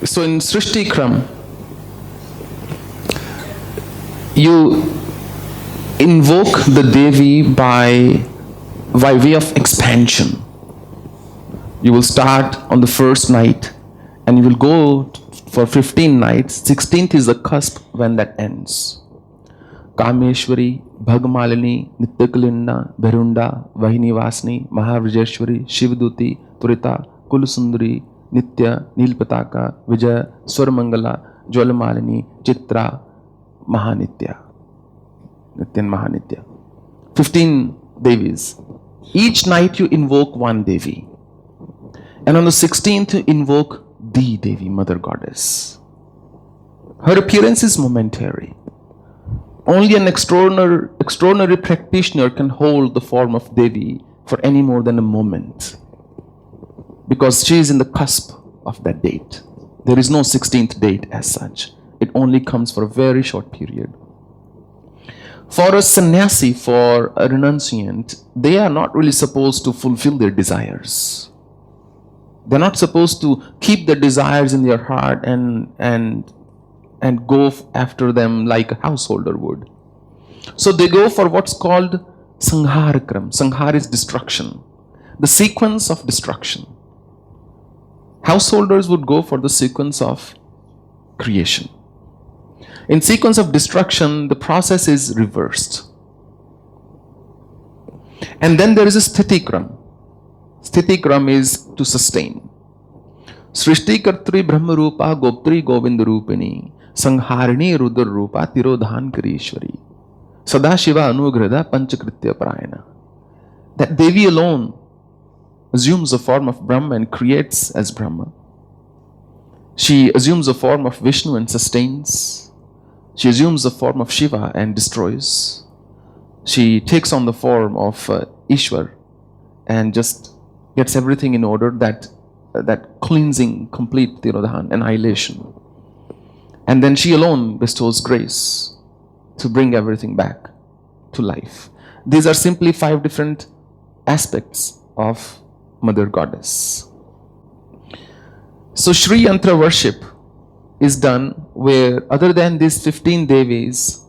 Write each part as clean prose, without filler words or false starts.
So in Srishti kram, you invoke the Devi by way of expansion. You will start on the first night and you will go for 15 nights. 16th is the cusp when that ends. Kameshwari, Bhagmalini, Nityakalinda, Bherunda, Vahinivasni, Mahavrijeshwari, Shivduti, Turita, Kulusundari, Nitya, Nilpataka, Vijaya, Swarmangala, Jwalamalini, Chitra, Mahanitya. Nitya and Mahanitya. 15 Devis. Each night you invoke one Devi. And on the 16th you invoke the Devi, Mother Goddess. Her appearance is momentary. Only an extraordinary practitioner can hold the form of Devi for any more than a moment, because she is in the cusp of that date. There is no 16th date as such. It only comes for a very short period. For a sanyasi, for a renunciate, they are not really supposed to fulfill their desires. They're not supposed to keep the desires in their heart and go after them like a householder would. So they go for what's called Sanghar kram. Sanghar is destruction, the sequence of destruction. Householders would go for the sequence of creation. In sequence of destruction, the process is reversed. And then there is a sthiti kram. Sthiti kram is to sustain. Srishti kartri brahma rupa goptri govinda rupini Sangharini rudra rupa tirodhan karishwari Sada Shiva anugrada panchakritya parayana. That Devi alone assumes the form of Brahma and creates as Brahma. She assumes the form of Vishnu and sustains. She assumes the form of Shiva and destroys. She takes on the form of Ishwar and just gets everything in order, that cleansing, complete tirodhan, annihilation. And then she alone bestows grace to bring everything back to life. These are simply 5 different aspects of Mother Goddess. So Sri Yantra worship is done where, other than these 15 Devis,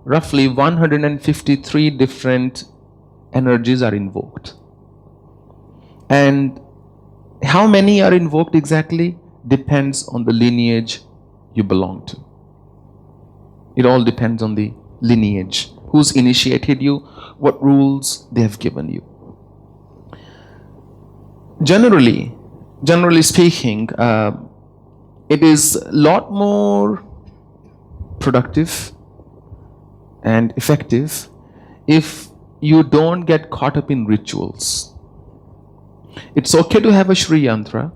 roughly 153 different energies are invoked. And how many are invoked exactly depends on the lineage you belong to. It all depends on the lineage, who's initiated you, what rules they have given you. Generally speaking, it is a lot more productive and effective if you don't get caught up in rituals. It's okay to have a Sri Yantra,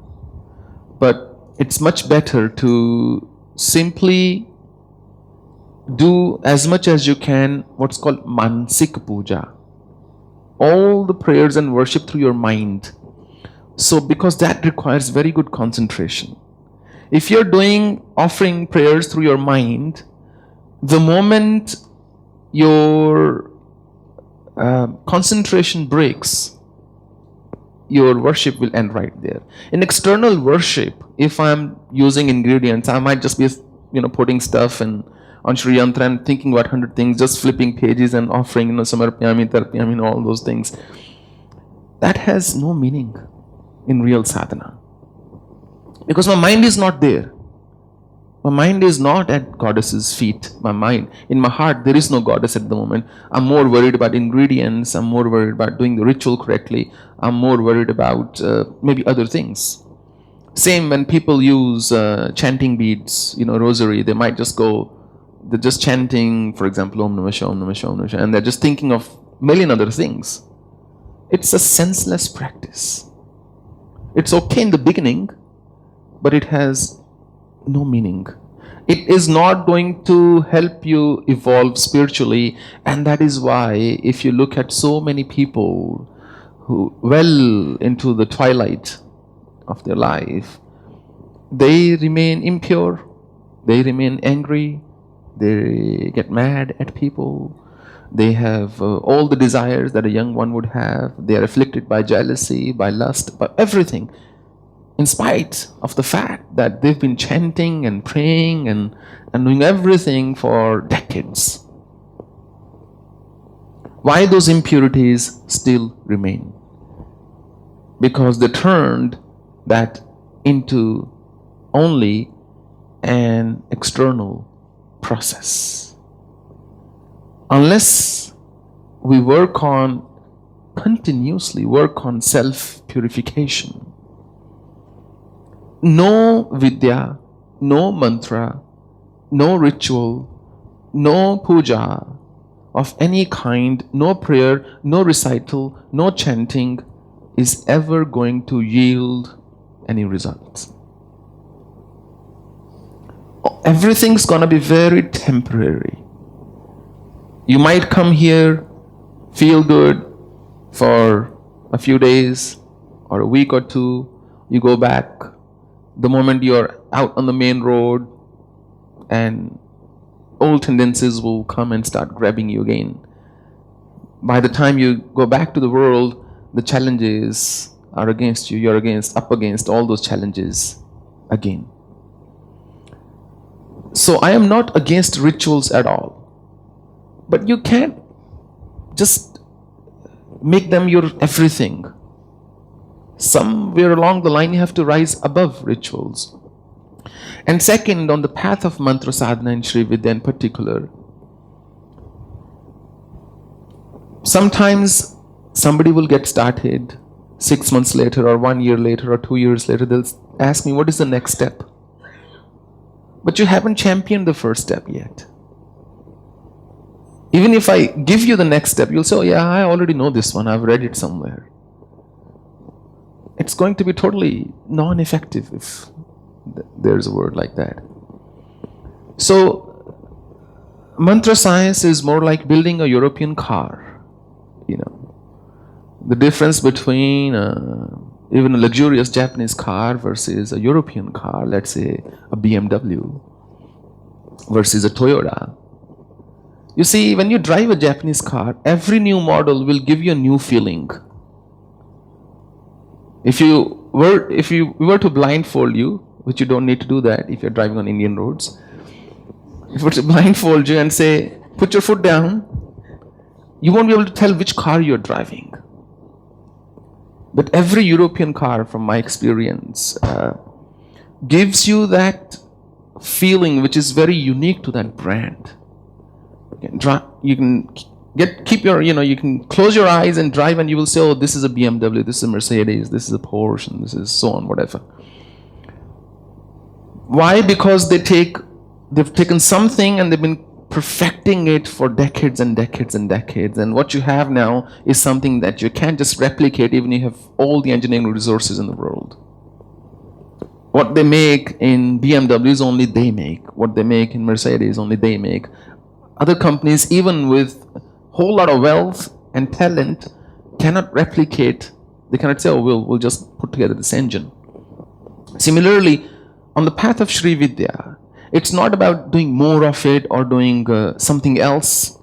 but it's much better to simply do as much as you can what's called Mansik Puja. All the prayers and worship through your mind. So because that requires very good concentration. If you're offering prayers through your mind, the moment your concentration breaks, your worship will end right there. In external worship, if I'm using ingredients, I might just be putting stuff on Sri Yantra and thinking about 100 things, just flipping pages and offering, samarpyami, tarpyami, all those things. That has no meaning in real sadhana. Because my mind is not there. My mind is not at goddess's feet. In my heart, there is no goddess at the moment. I'm more worried about ingredients. I'm more worried about doing the ritual correctly. I'm more worried about maybe other things. Same when people use chanting beads, rosary, they might just they're just chanting, for example, Om Namah Shivaya, Om Namah Shivaya, Om Namah Shivaya, and they're just thinking of a million other things. It's a senseless practice. It's okay in the beginning, but it has no meaning. It is not going to help you evolve spiritually, and that is why if you look at so many people who well into the twilight of their life, they remain impure, they remain angry, they get mad at people, they have all the desires that a young one would have, they are afflicted by jealousy, by lust, by everything. in spite of the fact that they've been chanting and praying and doing everything for decades. Why those impurities still remain? Because they turned that into only an external process. Unless we continuously work on self-purification, no Vidya, no mantra, no ritual, no puja of any kind, no prayer, no recital, no chanting is ever going to yield any results. Everything's gonna be very temporary. You might come here, feel good for a few days or a week or two, you go back. The moment you're out on the main road, and old tendencies will come and start grabbing you again. By the time you go back to the world, the challenges are against you. You're up against all those challenges again. So I am not against rituals at all. But you can't just make them your everything. Somewhere along the line you have to rise above rituals. And second, on the path of mantra sadhana and Sri Vidya in particular, sometimes somebody will get started 6 months later or 1 year later or 2 years later, they'll ask me, what is the next step? But you haven't championed the first step yet. Even if I give you the next step, you'll say, oh yeah, I already know this one, I've read it somewhere. It's going to be totally non-effective if there's a word like that. So, mantra science is more like building a European car. The difference between even a luxurious Japanese car versus a European car, let's say a BMW versus a Toyota. You see, when you drive a Japanese car, every new model will give you a new feeling. If you were to blindfold you, which you don't need to do that if you're driving on Indian roads, if we were to blindfold you and say, put your foot down, you won't be able to tell which car you're driving. But every European car, from my experience, gives you that feeling which is very unique to that brand. You can close your eyes and drive and you will say, oh, this is a BMW, this is a Mercedes, this is a Porsche, and this is so on, whatever. Why? Because they've taken something and they've been perfecting it for decades and decades and decades. And what you have now is something that you can't just replicate even if you have all the engineering resources in the world. What they make in BMWs only they make. What they make in Mercedes only they make. Other companies, even with a whole lot of wealth and talent, cannot replicate. They cannot say, oh, we'll just put together this engine. Similarly, on the path of Sri Vidya, it's not about doing more of it or doing something else.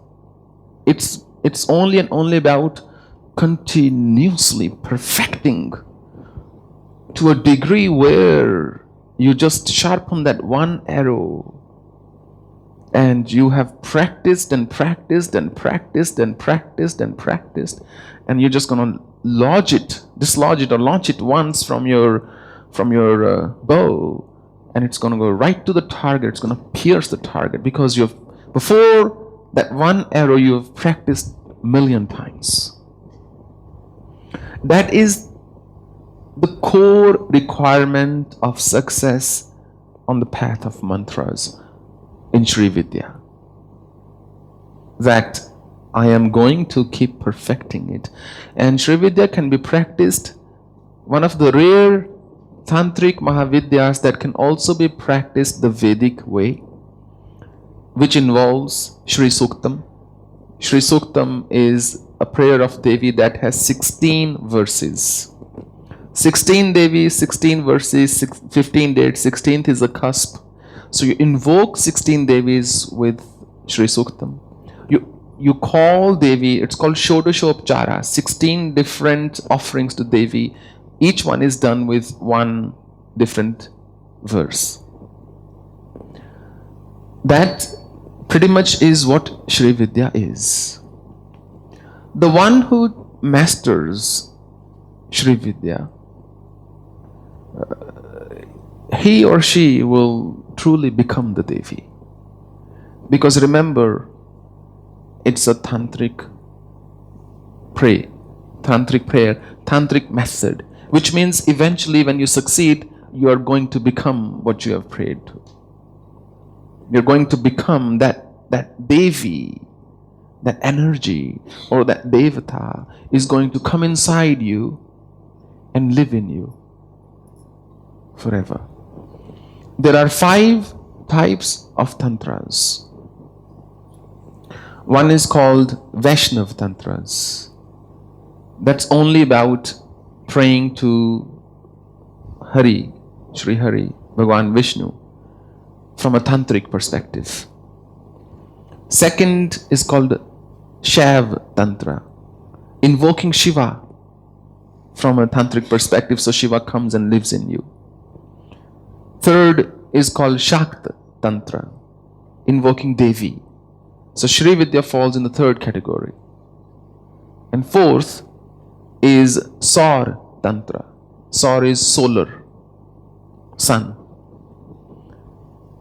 It's only and only about continuously perfecting to a degree where you just sharpen that one arrow and you have practiced and practiced and practiced and practiced and practiced, and you're just going to dislodge it or launch it once from your bow, and it's going to go right to the target. It's going to pierce the target because before that one arrow you have practiced 1,000,000 times. That is the core requirement of success on the path of mantras in Sri Vidya. That I am going to keep perfecting it. And Sri Vidya can be practiced, one of the rare Tantric Mahavidyas that can also be practiced the Vedic way, which involves Shri Suktam. Shri Suktam is a prayer of Devi that has 16 verses. 16 Devi, 16 verses, 15 dates, 16th is a cusp. So you invoke 16 Devis with Shri Suktam. You call Devi, it's called Shodashopchara, 16 different offerings to Devi Each one is done with one different verse. That pretty much is what Sri Vidya is. The one who masters Sri Vidya, he or she will truly become the Devi. Because remember, it's a tantric prayer, tantric method, which means eventually when you succeed, you are going to become what you have prayed to. You're going to become that Devi, that energy, or that Devata is going to come inside you and live in you forever. There are 5 types of tantras. One is called Vaishnav tantras. That's only about praying to Hari, Sri Hari, Bhagwan Vishnu, from a tantric perspective. Second is called Shaiv Tantra, invoking Shiva from a tantric perspective, so Shiva comes and lives in you. Third is called Shakt Tantra, invoking Devi. So Sri Vidya falls in the third category. And fourth is Saur Tantra. Saur is solar, sun.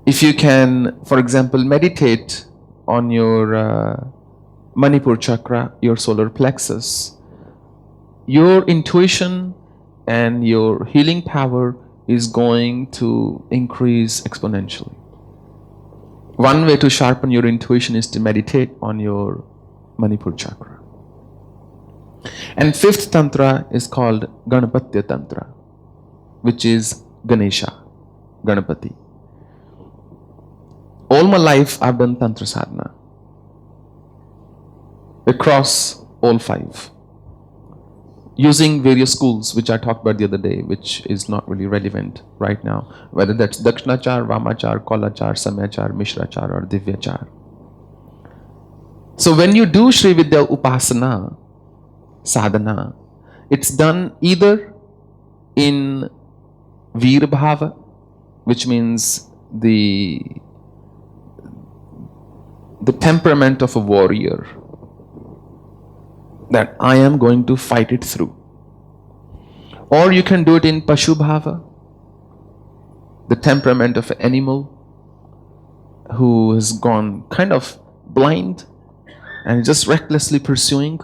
If you can, for example, meditate on your Manipur chakra, your solar plexus, your intuition and your healing power is going to increase exponentially. One way to sharpen your intuition is to meditate on your Manipur chakra. And fifth tantra is called Ganapatya Tantra, which is Ganesha, Ganapati. All my life I've done Tantra sadhana across all 5, using various schools which I talked about the other day, which is not really relevant right now, whether that's Dakshinachar, Vamachar, Kolachar, Samyachar, Mishrachar or Divyachar. So when you do Sri Vidya Upasana, sadhana, it's done either in Veer Bhava, which means the temperament of a warrior, that I am going to fight it through. Or you can do it in Pashu Bhava, the temperament of an animal who has gone kind of blind and just recklessly pursuing.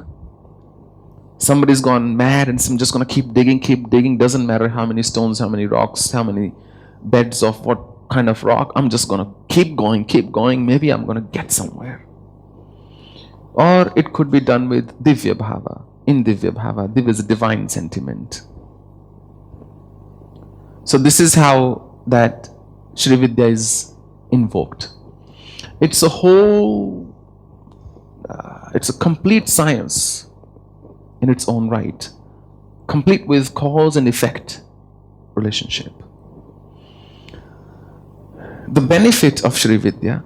Somebody's gone mad and I'm just going to keep digging, doesn't matter how many stones, how many rocks, how many beds of what kind of rock, I'm just going to keep going, maybe I'm going to get somewhere. Or it could be done with Divya Bhava. In Divya Bhava, Divya is a divine sentiment. So this is how that Sri Vidya is invoked. It's a whole, it's a complete science in its own right, complete with cause and effect relationship. The benefit of Sri Vidya,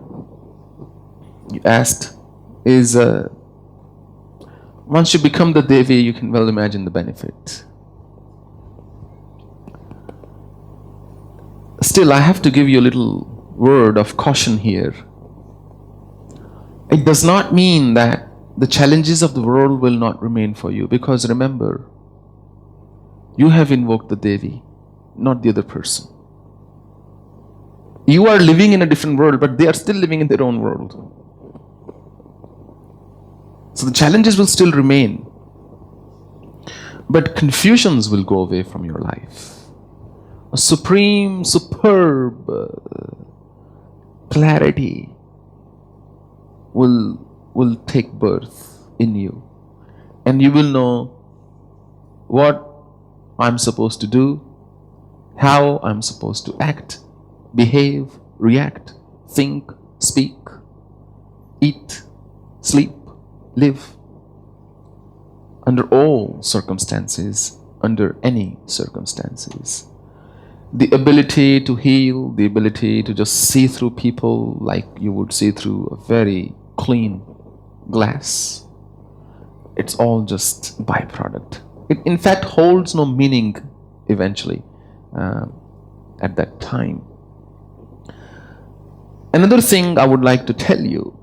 you asked, is once you become the Devi, you can well imagine the benefit. Still, I have to give you a little word of caution here. It does not mean that the challenges of the world will not remain for you, because remember, you have invoked the Devi, not the other person. You are living in a different world, but they are still living in their own world. So the challenges will still remain, but confusions will go away from your life. A supreme, superb clarity will take birth in you, and you will know what I'm supposed to do, how I'm supposed to act, behave, react, think, speak, eat, sleep, live, under all circumstances, under any circumstances. The ability to heal, the ability to just see through people like you would see through a very clean glass, it's all just byproduct. It in fact holds no meaning eventually at that time. Another thing I would like to tell you,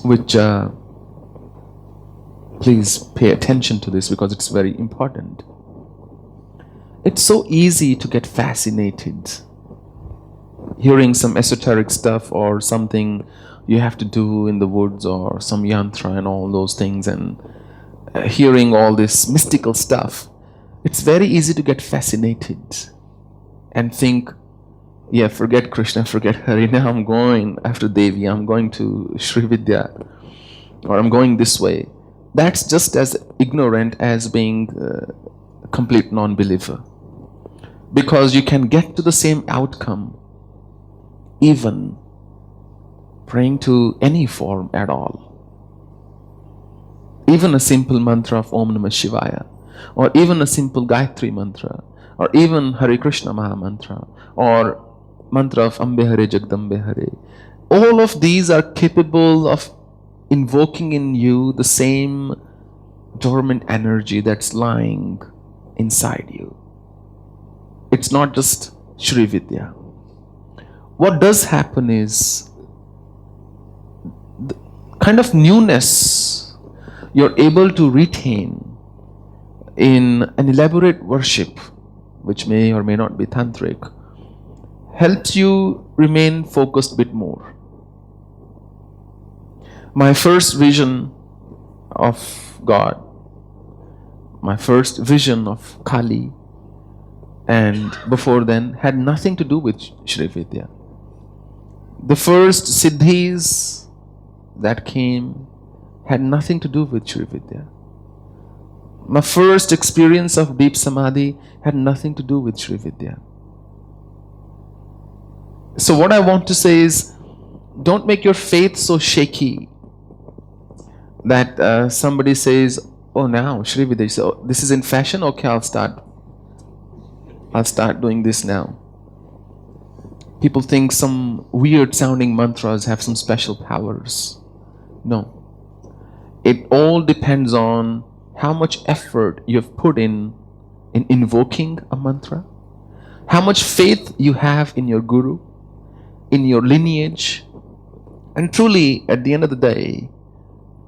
which please pay attention to this because it's very important. It's so easy to get fascinated hearing some esoteric stuff or something you have to do in the woods or some yantra and all those things, and hearing all this mystical stuff. It's very easy to get fascinated and think, yeah, forget Krishna, forget Hari, now I'm going after Devi, I'm going to Sri Vidya, or I'm going this way. That's just as ignorant as being a complete non-believer, because you can get to the same outcome even praying to any form at all. Even a simple mantra of Om Namah Shivaya, or even a simple Gayatri mantra, or even Hare Krishna Maha Mantra, or mantra of Ambe Hare Jagdambe Hare. All of these are capable of invoking in you the same dormant energy that's lying inside you. It's not just Sri Vidya. What does happen is the kind of newness you're able to retain in an elaborate worship, which may or may not be tantric, helps you remain focused a bit more. My first vision of God, my first vision of Kali, and before then had nothing to do with Sri Vidya. The first siddhis that came had nothing to do with Sri Vidya. My first experience of deep samadhi had nothing to do with Sri Vidya. So what I want to say is, don't make your faith so shaky that somebody says, oh, now Sri Vidya, so this is in fashion, okay, I'll start doing this now. People think some weird sounding mantras have some special powers. No. It all depends on how much effort you have put in invoking a mantra, how much faith you have in your guru, in your lineage, and truly, at the end of the day,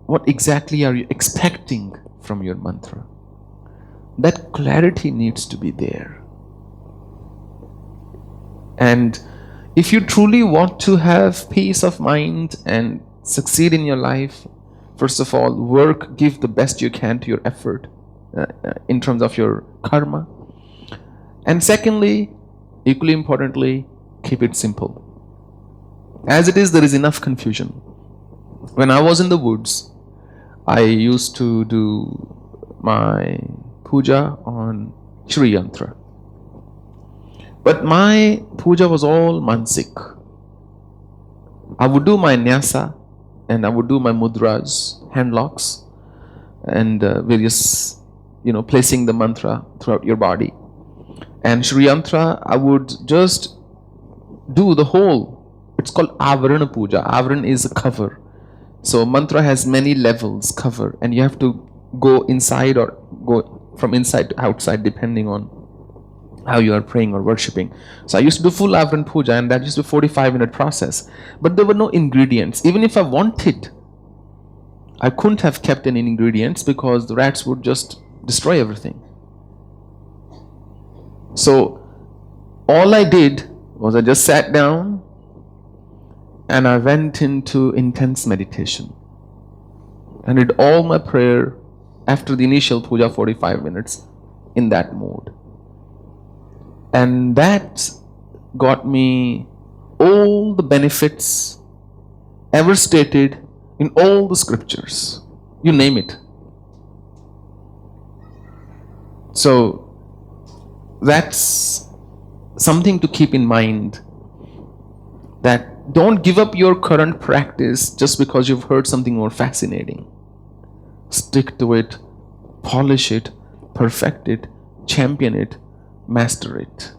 what exactly are you expecting from your mantra? That clarity needs to be there. And if you truly want to have peace of mind and succeed in your life, first of all, work, give the best you can to your effort in terms of your karma. And secondly, equally importantly, keep it simple. As it is, there is enough confusion. When I was in the woods, I used to do my puja on Shri Yantra. But my puja was all Mansik. I would do my nyasa and I would do my mudras, hand locks, and various, placing the mantra throughout your body. And Shri Yantra, I would just do the whole. It's called Avarana Puja. Avaran is a cover. So mantra has many levels, cover, and you have to go inside or go from inside to outside depending on how you are praying or worshipping. So I used to do full Avaran Puja, and that used to be a 45-minute process. But there were no ingredients. Even if I wanted, I couldn't have kept any ingredients because the rats would just destroy everything. So all I did was I just sat down and I went into intense meditation and did all my prayer after the initial puja, 45 minutes, in that mode. And that got me all the benefits ever stated in all the scriptures. You name it. So that's something to keep in mind, that don't give up your current practice just because you've heard something more fascinating. Stick to it, polish it, perfect it, champion it, master it.